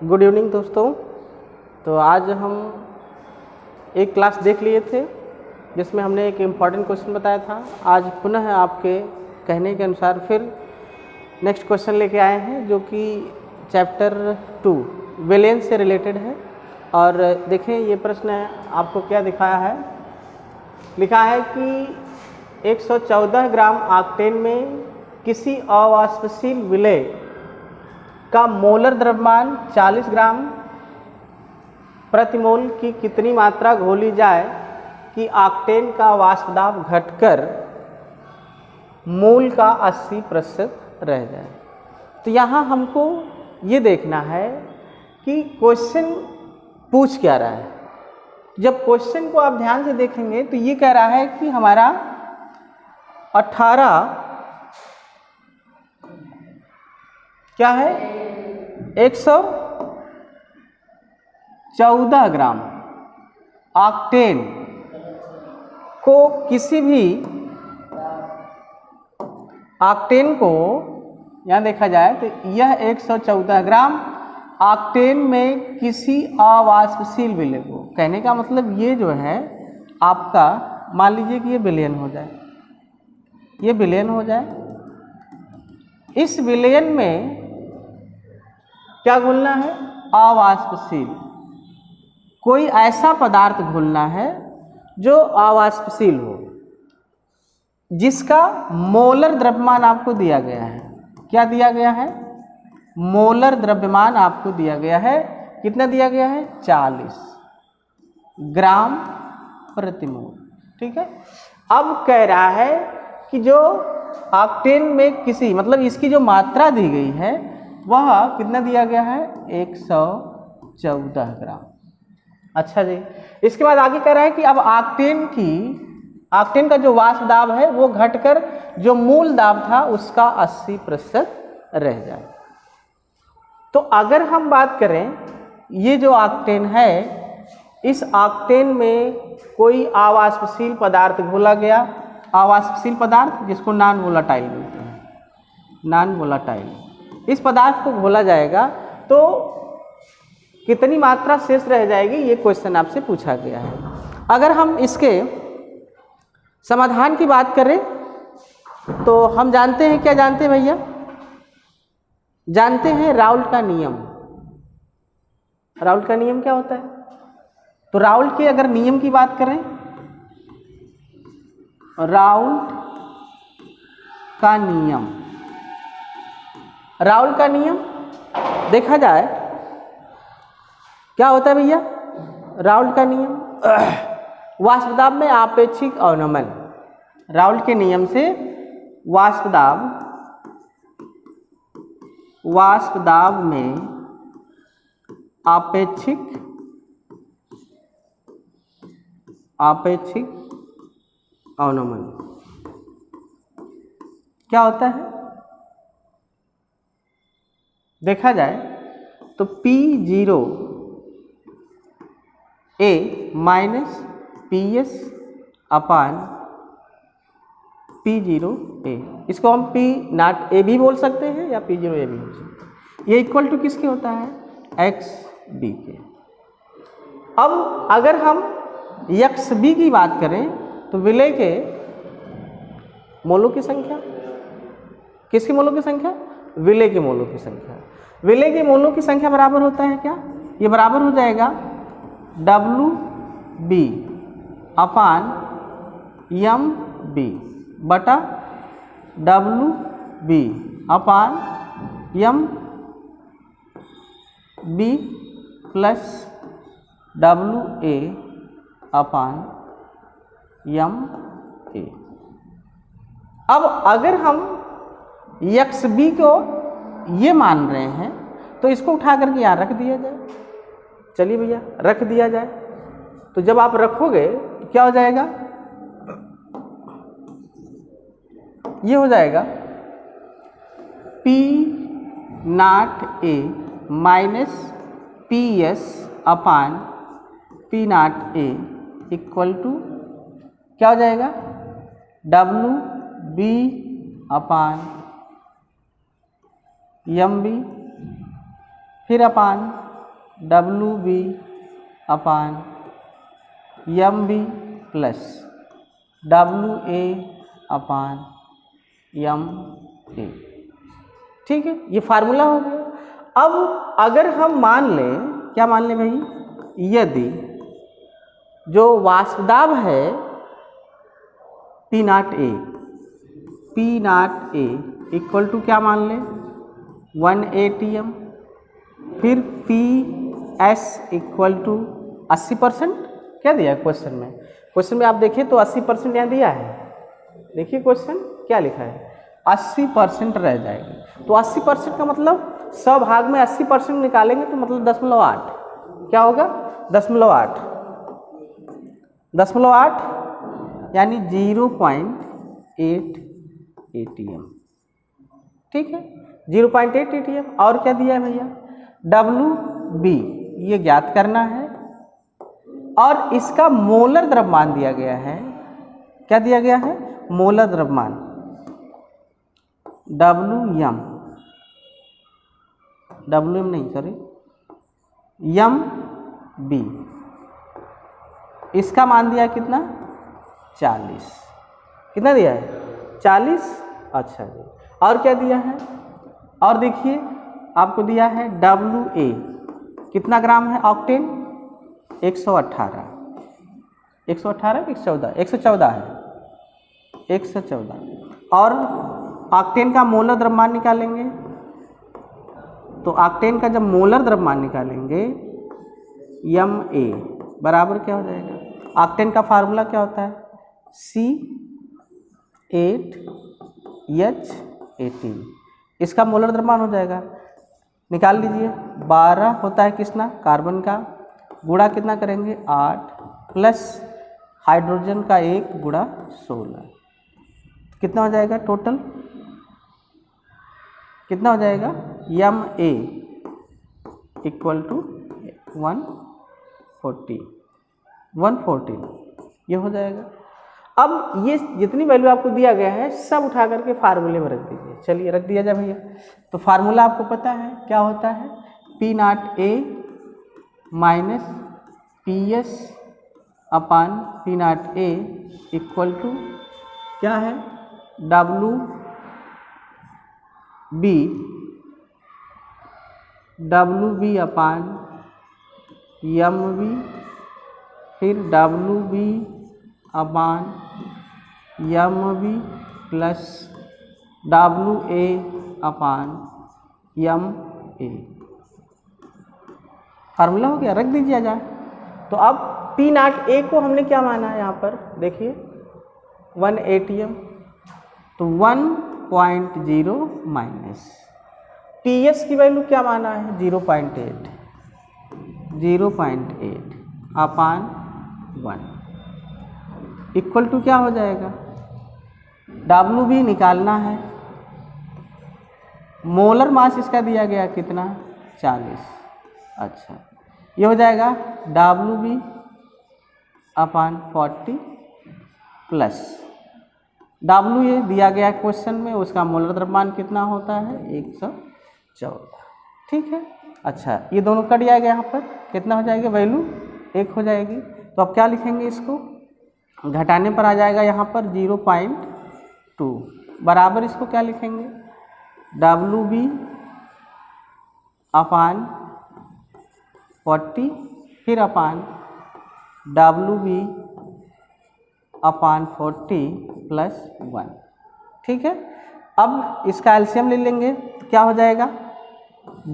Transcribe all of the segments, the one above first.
Good evening दोस्तों। तो आज हम एक क्लास देख लिए थे जिसमें हमने एक इम्पॉर्टेंट क्वेश्चन बताया था। आज पुनः आपके कहने के अनुसार फिर नेक्स्ट क्वेश्चन लेके आए हैं जो कि चैप्टर 2 विलेन से रिलेटेड है। और देखें ये प्रश्न आपको क्या दिखाया है, लिखा है कि 114 ग्राम ऑक्टेन में किसी अवाष्पशील विलेय का मोलर द्रव्यमान 40 ग्राम प्रति मोल की कितनी मात्रा घोली जाए कि ऑक्टेन का वाष्प दाब घटकर मोल का 80% रह जाए। तो यहाँ हमको ये देखना है कि क्वेश्चन पूछ क्या रहा है। जब क्वेश्चन को आप ध्यान से देखेंगे तो ये कह रहा है कि हमारा 18 क्या है 114 ग्राम ऑक्टेन को किसी भी ऑक्टेन को यहाँ देखा जाए तो यह 114 ग्राम ऑक्टेन में किसी अवाष्पशील विलेय को, कहने का मतलब ये जो है आपका, मान लीजिए कि ये विलयन हो जाए, ये विलयन हो जाए। इस विलयन में क्या घोलना है? अवाष्पशील, कोई ऐसा पदार्थ घोलना है जो अवाष्पशील हो, जिसका मोलर द्रव्यमान आपको दिया गया है। क्या दिया गया है? मोलर द्रव्यमान आपको दिया गया है। कितना दिया गया है? 40 ग्राम प्रति मोल। ठीक है। अब कह रहा है कि जो ऑक्टेन में किसी, मतलब इसकी जो मात्रा दी गई है वह कितना दिया गया है? 114 ग्राम। अच्छा जी, इसके बाद आगे कह रहा है कि अब ऑक्टेन का जो वाष्प दाब है वो घटकर जो मूल दाब था उसका 80% रह जाए। तो अगर हम बात करें, ये जो ऑक्टेन है, इस ऑक्टेन में कोई अवाष्पशील पदार्थ घोला गया, अवाष्पशील पदार्थ जिसको नॉन वोलेटाइल बोलते हैं, नॉन वोलेटाइल, इस पदार्थ को घोला जाएगा तो कितनी मात्रा शेष रह जाएगी, ये क्वेश्चन आपसे पूछा गया है। अगर हम इसके समाधान की बात करें तो हम जानते हैं, क्या जानते हैं भैया? जानते हैं राउल्ट का नियम। राउल्ट का नियम क्या होता है? तो राउल्ट के अगर नियम की बात करें, राउल्ट का नियम, राउल्ट का नियम देखा जाए क्या होता है भैया? राउल्ट का नियम वाष्प दाब में आपेक्षिक अवनमन। राउल्ट के नियम से वाष्प दाब में आपेक्षिक अवनमन क्या होता है? देखा जाए तो P0 A minus PS upon P0 A, इसको हम P0 A भी बोल सकते हैं या P0 A भी बोल सकते हैं। ये इक्वल टू किसके होता है? XB के। अब अगर हम XB की बात करें तो विलेय के मोलों की संख्या, किसकी मोलों की संख्या? विलेय के मोलों की संख्या। विलेय के मोलों की संख्या बराबर होता है क्या? ये बराबर हो जाएगा WB अपान MB बटा WB upon MB plus WA upon MA। अब अगर हम XB को ये मान रहे हैं तो इसको उठा करके यहाँ रख दिया जाए। चलिए भैया रख दिया जाए। तो जब आप रखोगे तो क्या हो जाएगा? ये हो जाएगा P0A minus PS upon P0A equal to क्या हो जाएगा? WB अपान एम बी, फिर upon W B upon M B plus W A upon M A. ठीक है, ये फार्मूला हो गया। अब अगर हम मान लें, क्या मान लें भाई, यदि जो वाष्पदाब है P naught A equal to क्या मान लें 1 ATM, फिर पी एस इक्वल टू 80%, क्या दिया है क्वेश्चन में? क्वेश्चन में आप देखिए तो 80% यहाँ दिया है। देखिए क्वेश्चन क्या लिखा है, 80% रह जाएगी। तो 80% का मतलब 100 भाग में 80% निकालेंगे तो मतलब 0.8, क्या होगा 0.8 यानी 0.8 ATM। ठीक है, 0.8 ATM। और क्या दिया है भैया, WB ये ज्ञात करना है, और इसका मोलर द्रव्यमान दिया गया है। क्या दिया गया है, मोलर द्रव्यमान WM नहीं सॉरी MB, इसका मान दिया कितना 40। कितना दिया है 40। अच्छा जी, और क्या दिया है, और देखिए आपको दिया है WA कितना ग्राम है, ऑक्टेन 118 114 है 114। और ऑक्टेन का मोलर द्रव्यमान निकालेंगे, तो ऑक्टेन का जब मोलर द्रव्यमान निकालेंगे MA बराबर क्या हो जाएगा, ऑक्टेन का फार्मूला क्या होता है C8H18, इसका मोलर द्रव्यमान हो जाएगा, निकाल लीजिए। 12 होता है किसना, कार्बन का, गुणा कितना करेंगे 8 प्लस हाइड्रोजन का 1 गुणा 16, कितना हो जाएगा टोटल, कितना हो जाएगा MA इक्वल टू 114 ये हो जाएगा। अब ये जितनी वैल्यू आपको दिया गया है सब उठा करके फार्मूले में रख दीजिए। चलिए रख दिया जाए भैया। तो फार्मूला आपको पता है क्या होता है, P0A minus PS upon P0A equal to क्या है WB अपान MB, फिर WB upon MB plus WA upon MA। Formula हो गया, रख दीजिए जाए। तो अब P0A को हमने क्या माना है यहाँ पर, देखिए 1 ATM, तो 1.0 माइनस PS की वैल्यू क्या माना है 0.8 अपान 1 इक्वल टू क्या हो जाएगा, WB निकालना है, मोलर मास इसका दिया गया कितना 40। अच्छा, ये हो जाएगा WB अपान 40 प्लस W ये दिया गया क्वेश्चन में, उसका मोलर द्रव्यमान कितना होता है 114। ठीक है, अच्छा ये दोनों कट जाएगा, यहाँ पर कितना हो जाएगा वैल्यू 1 हो जाएगी। तो अब क्या लिखेंगे, इसको घटाने पर आ जाएगा यहाँ पर 0.2 बराबर इसको क्या लिखेंगे WB अपान 40 फिर अपान WB अपान 40 प्लस 1। ठीक है, अब इसका एलसीएम ले लेंगे तो क्या हो जाएगा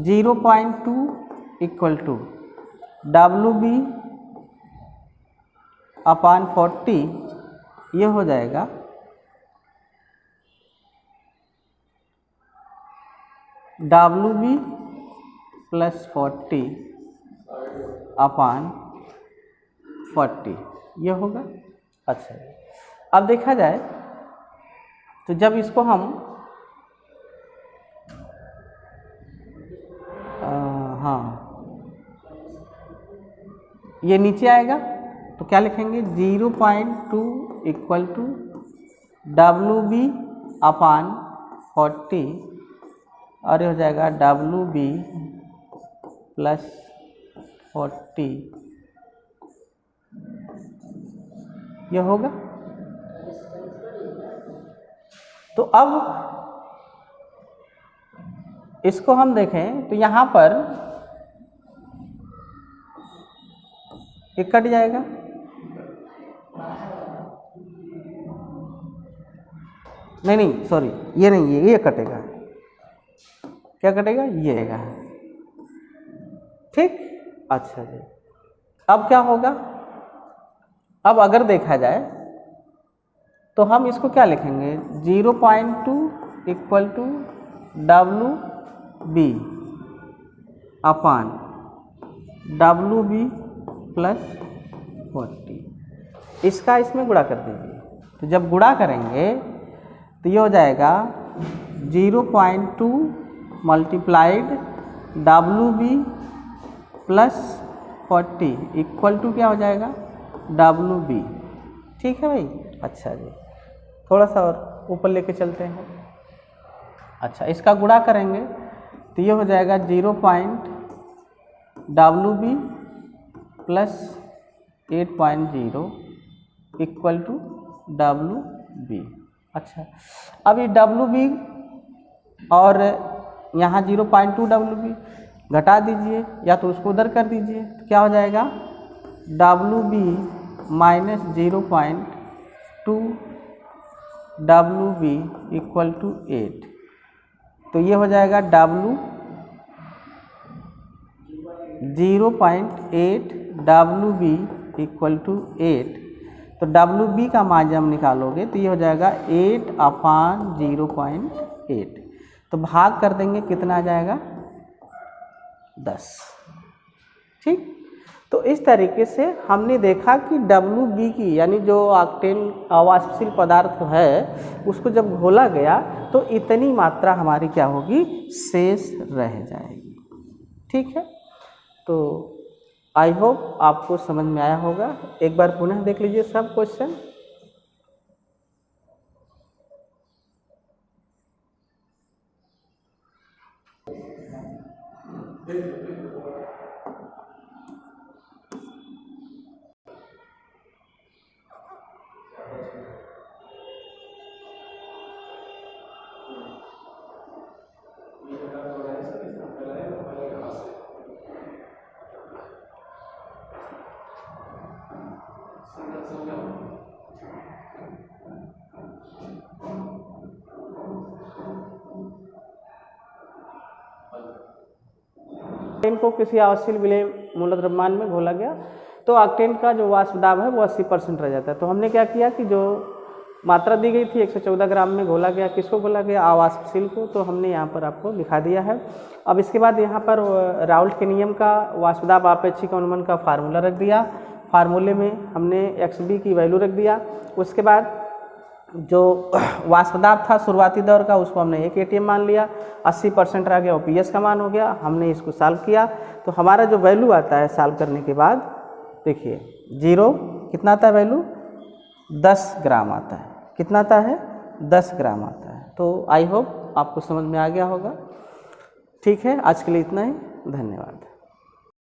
0.2 इक्वल टू WB अपान 40, ये हो जाएगा WB प्लस 40 अपान 40 ये होगा। अच्छा, अब देखा जाए तो जब इसको हम हाँ ये नीचे आएगा तो क्या लिखेंगे 0.2 इक्वल टू WB अपान 40 और ये हो जाएगा WB प्लस 40, ये होगा। तो अब इसको हम देखें तो यहाँ पर ये कट जाएगा, नहीं सॉरी, ये नहीं है, ये कटेगा। क्या कटेगा? ये आएगा। ठीक, अच्छा जी। अब क्या होगा? अब अगर देखा जाए तो हम इसको क्या लिखेंगे? 0.2 equal to WB upon WB plus 40, इसका इसमें गुणा कर दीजिए। तो जब गुणा करेंगे तो ये हो जाएगा 0.2 multiplied WB plus 40 equal to क्या हो जाएगा? WB। ठीक है भाई। अच्छा जी, थोड़ा सा और ऊपर लेके चलते हैं। अच्छा, इसका गुणा करेंगे तो ये हो जाएगा 0.WB plus 8.0 equal to WB। अच्छा, अब ये WB और यहाँ 0.2 WB घटा दीजिए या तो उसको उधर कर दीजिए, तो क्या हो जाएगा? WB minus 0.2 WB equal to 8। तो ये हो जाएगा W 0.8 WB इक्वल टू 8। तो WB का मान जब निकालोगे तो ये हो जाएगा 8 अपान 0.8। तो भाग कर देंगे, कितना आ जाएगा? 10। ठीक, तो इस तरीके से हमने देखा कि WB की यानी जो ऑक्टेन अवाष्पशील पदार्थ है उसको जब घोला गया तो इतनी मात्रा हमारी क्या होगी? शेष रह जाएगी। ठीक है, तो आई होप आपको समझ में आया होगा। एक बार पुनः देख लीजिए सब क्वेश्चन। ऑक्टेन को किसी अवाष्पशील विलेय मूल द्रव्यमान में घोला गया तो ऑक्टेन का जो वाष्प दाब है वो 80% रह जाता है। तो हमने क्या किया कि जो मात्रा दी गई थी 114 ग्राम में घोला गया, किसको घोला गया? अवाष्पशील को। तो हमने यहाँ पर आपको दिखा दिया है। अब इसके बाद यहाँ पर राउल्ट के नियम का वाष्प दाब आपेक्षिक अनुमान का फार्मूला रख दिया। फार्मूले में हमने XB की वैल्यू रख दिया। उसके बाद जो वाष्प दाब था शुरुआती दौर का उसको हमने 1 ATM मान लिया, 80% रह गया, वो PS का मान हो गया। हमने इसको सॉल्व किया तो हमारा जो वैल्यू आता है सॉल्व करने के बाद, देखिए 0 कितना आता है वैल्यू? 10 ग्राम आता है। कितना आता है? 10 ग्राम आता है। तो आई होप आपको समझ में आ गया होगा। ठीक है, आज के लिए इतना ही। धन्यवाद।